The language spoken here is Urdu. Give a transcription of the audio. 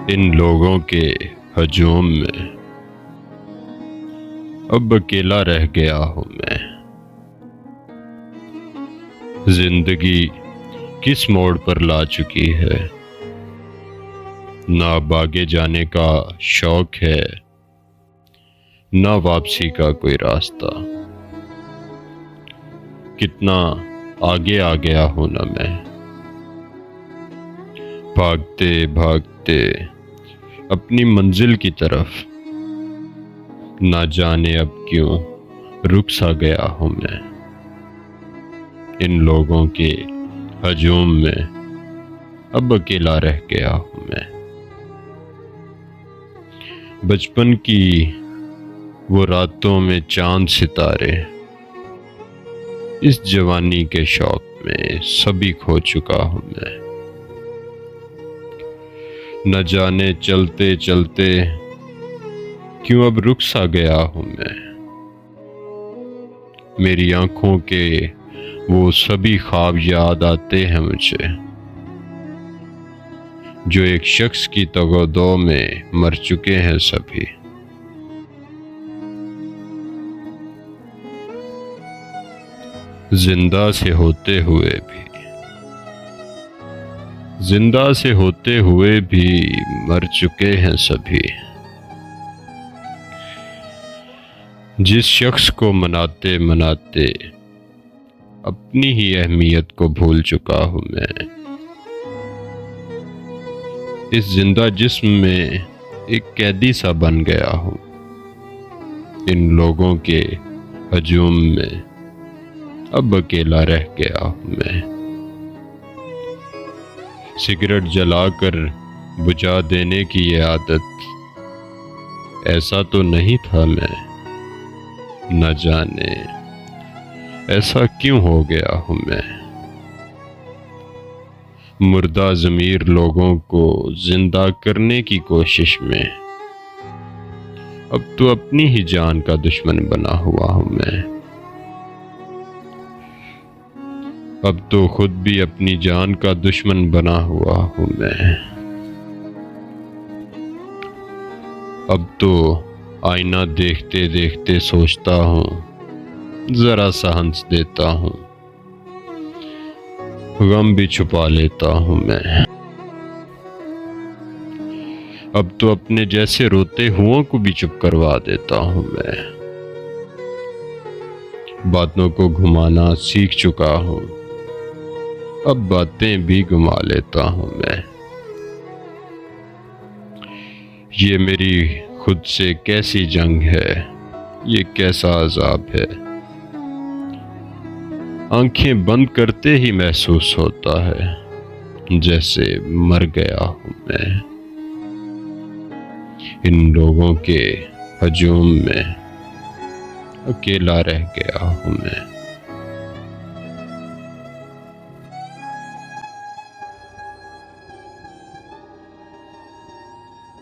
ان لوگوں کے ہجوم میں اب اکیلا رہ گیا ہوں میں۔ زندگی کس موڑ پر لا چکی ہے، نہ اب آگے جانے کا شوق ہے، نہ واپسی کا کوئی راستہ۔ کتنا آگے آ گیا ہوں نا میں، بھاگتے بھاگتے اپنی منزل کی طرف، نہ جانے اب کیوں رک سا گیا ہوں میں۔ ان لوگوں کے ہجوم میں اب اکیلا رہ گیا ہوں میں۔ بچپن کی وہ راتوں میں چاند ستارے، اس جوانی کے شوق میں سبھی کھو چکا ہوں میں۔ نہ جانے چلتے چلتے کیوں اب رک سا گیا ہوں میں۔ میری آنکھوں کے وہ سبھی خواب یاد آتے ہیں مجھے، جو ایک شخص کی تگ و دو میں مر چکے ہیں سبھی۔ زندہ سے ہوتے ہوئے بھی مر چکے ہیں سبھی۔ جس شخص کو مناتے مناتے اپنی ہی اہمیت کو بھول چکا ہوں میں۔ اس زندہ جسم میں ایک قیدی سا بن گیا ہوں۔ ان لوگوں کے ہجوم میں اب اکیلا رہ گیا ہوں میں۔ سگریٹ جلا کر بجھا دینے کی یہ عادت، ایسا تو نہیں تھا میں، نہ جانے ایسا کیوں ہو گیا ہوں میں۔ مردہ ضمیر لوگوں کو زندہ کرنے کی کوشش میں اب تو اپنی ہی جان کا دشمن بنا ہوا ہوں میں۔ اب تو خود بھی اپنی جان کا دشمن بنا ہوا ہوں میں۔ اب تو آئینہ دیکھتے دیکھتے سوچتا ہوں، ذرا سا ہنس دیتا ہوں، غم بھی چھپا لیتا ہوں میں۔ اب تو اپنے جیسے روتے ہوں کو بھی چپ کروا دیتا ہوں میں۔ باتوں کو گھمانا سیکھ چکا ہوں، اب باتیں بھی گھما لیتا ہوں میں۔ یہ میری خود سے کیسی جنگ ہے، یہ کیسا عذاب ہے، آنکھیں بند کرتے ہی محسوس ہوتا ہے جیسے مر گیا ہوں میں۔ ان لوگوں کے ہجوم میں اکیلا رہ گیا ہوں میں۔